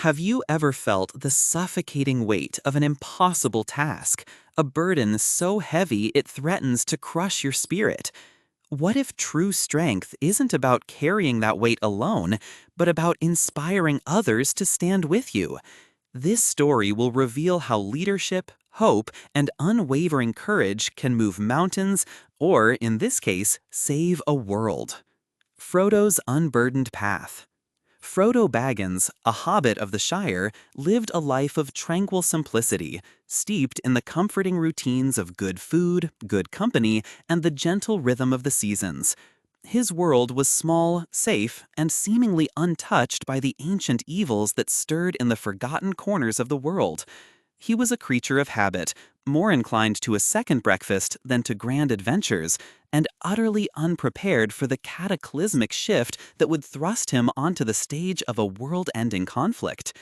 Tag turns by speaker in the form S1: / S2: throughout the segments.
S1: Have you ever felt the suffocating weight of an impossible task, a burden so heavy it threatens to crush your spirit? What if true strength isn't about carrying that weight alone, but about inspiring others to stand with you? This story will reveal how leadership, hope, and unwavering courage can move mountains, or, in this case, save a world. Frodo's Unburdened Path. Frodo Baggins, a hobbit of the Shire, lived a life of tranquil simplicity, steeped in the comforting routines of good food, good company, and the gentle rhythm of the seasons. His world was small, safe, and seemingly untouched by the ancient evils that stirred in the forgotten corners of the world. He was a creature of habit, more inclined to a second breakfast than to grand adventures, and utterly unprepared for the cataclysmic shift that would thrust him onto the stage of a world-ending conflict.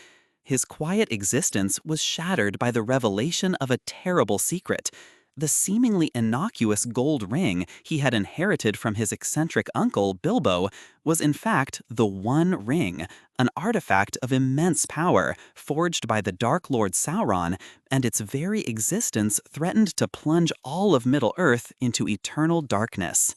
S1: His quiet existence was shattered by the revelation of a terrible secret. The seemingly innocuous gold ring he had inherited from his eccentric uncle, Bilbo, was in fact the One Ring, an artifact of immense power, forged by the Dark Lord Sauron, and its very existence threatened to plunge all of Middle-earth into eternal darkness.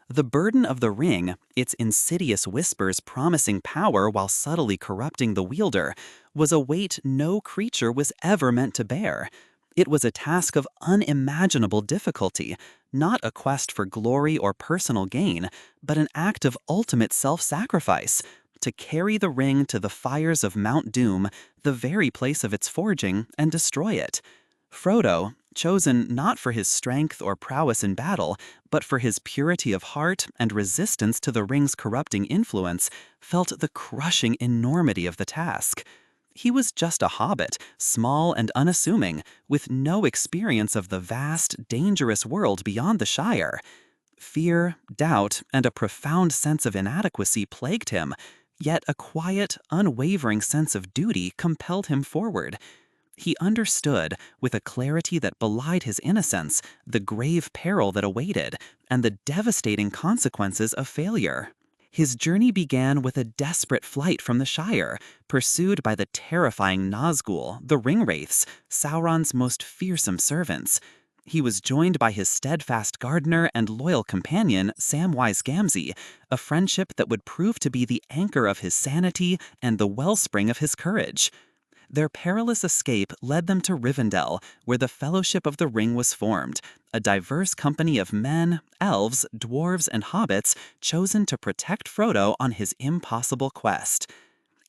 S1: The burden of the ring, its insidious whispers promising power while subtly corrupting the wielder, was a weight no creature was ever meant to bear. It was a task of unimaginable difficulty, not a quest for glory or personal gain, but an act of ultimate self-sacrifice, to carry the ring to the fires of Mount Doom, the very place of its forging, and destroy it. Frodo, chosen not for his strength or prowess in battle, but for his purity of heart and resistance to the ring's corrupting influence, felt the crushing enormity of the task. He was just a hobbit, small and unassuming, with no experience of the vast, dangerous world beyond the Shire. Fear, doubt, and a profound sense of inadequacy plagued him, yet a quiet, unwavering sense of duty compelled him forward. He understood, with a clarity that belied his innocence, the grave peril that awaited, and the devastating consequences of failure. His journey began with a desperate flight from the Shire, pursued by the terrifying Nazgul, the Ringwraiths, Sauron's most fearsome servants. He was joined by his steadfast gardener and loyal companion, Samwise Gamgee, a friendship that would prove to be the anchor of his sanity and the wellspring of his courage. Their perilous escape led them to Rivendell, where the Fellowship of the Ring was formed, a diverse company of men, elves, dwarves, and hobbits chosen to protect Frodo on his impossible quest.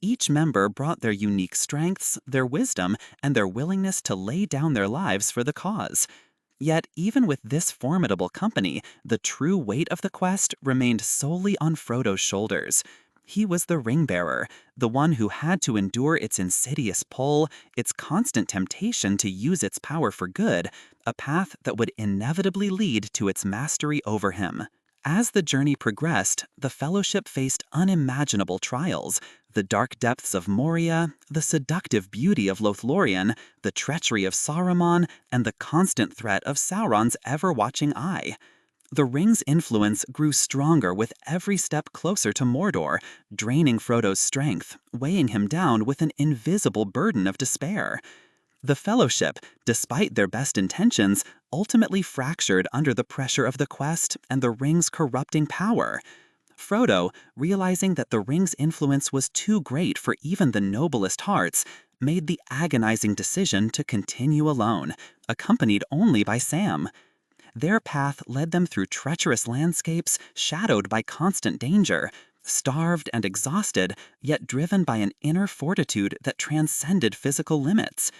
S1: Each member brought their unique strengths, their wisdom, and their willingness to lay down their lives for the cause. Yet, even with this formidable company, the true weight of the quest remained solely on Frodo's shoulders. He was the ring-bearer, the one who had to endure its insidious pull, its constant temptation to use its power for good, a path that would inevitably lead to its mastery over him. As the journey progressed, the Fellowship faced unimaginable trials: the dark depths of Moria, the seductive beauty of Lothlorien, the treachery of Saruman, and the constant threat of Sauron's ever-watching eye. The ring's influence grew stronger with every step closer to Mordor, draining Frodo's strength, weighing him down with an invisible burden of despair. The Fellowship, despite their best intentions, ultimately fractured under the pressure of the quest and the ring's corrupting power. Frodo, realizing that the ring's influence was too great for even the noblest hearts, made the agonizing decision to continue alone, accompanied only by Sam. Their path led them through treacherous landscapes shadowed by constant danger, starved and exhausted, yet driven by an inner fortitude that transcended physical limits.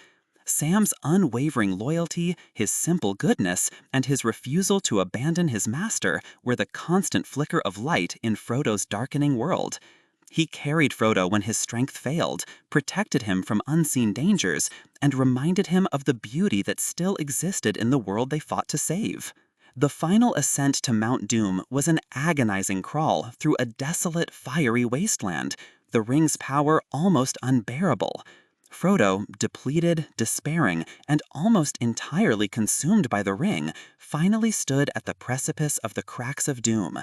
S1: Sam's unwavering loyalty, his simple goodness, and his refusal to abandon his master were the constant flicker of light in Frodo's darkening world. He carried Frodo when his strength failed, protected him from unseen dangers, and reminded him of the beauty that still existed in the world they fought to save. The final ascent to Mount Doom was an agonizing crawl through a desolate, fiery wasteland, the ring's power almost unbearable. Frodo, depleted, despairing, and almost entirely consumed by the ring, finally stood at the precipice of the cracks of doom.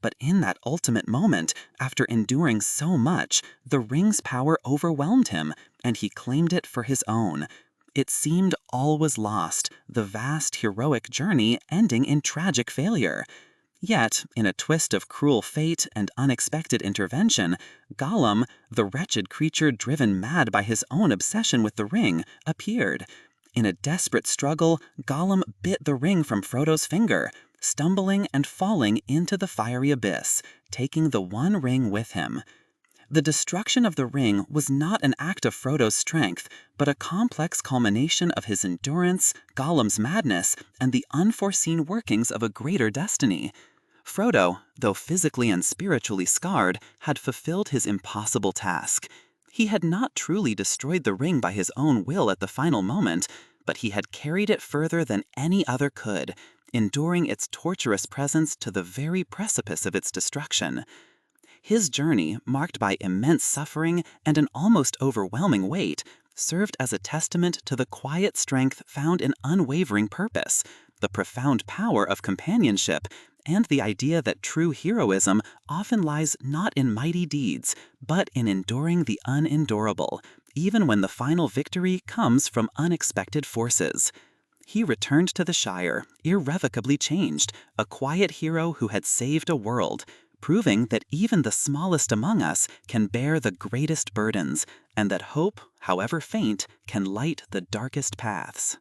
S1: But in that ultimate moment, after enduring so much, the ring's power overwhelmed him, and he claimed it for his own. It seemed all was lost, the vast heroic journey ending in tragic failure. Yet, in a twist of cruel fate and unexpected intervention, Gollum, the wretched creature driven mad by his own obsession with the ring, appeared. In a desperate struggle, Gollum bit the ring from Frodo's finger, stumbling and falling into the fiery abyss, taking the one ring with him. The destruction of the ring was not an act of Frodo's strength, but a complex culmination of his endurance, Gollum's madness, and the unforeseen workings of a greater destiny. Frodo, though physically and spiritually scarred, had fulfilled his impossible task. He had not truly destroyed the ring by his own will at the final moment, but he had carried it further than any other could, enduring its torturous presence to the very precipice of its destruction. His journey, marked by immense suffering and an almost overwhelming weight, served as a testament to the quiet strength found in unwavering purpose, the profound power of companionship, and the idea that true heroism often lies not in mighty deeds, but in enduring the unendurable, even when the final victory comes from unexpected forces. He returned to the Shire, irrevocably changed, a quiet hero who had saved a world, proving that even the smallest among us can bear the greatest burdens, and that hope, however faint, can light the darkest paths.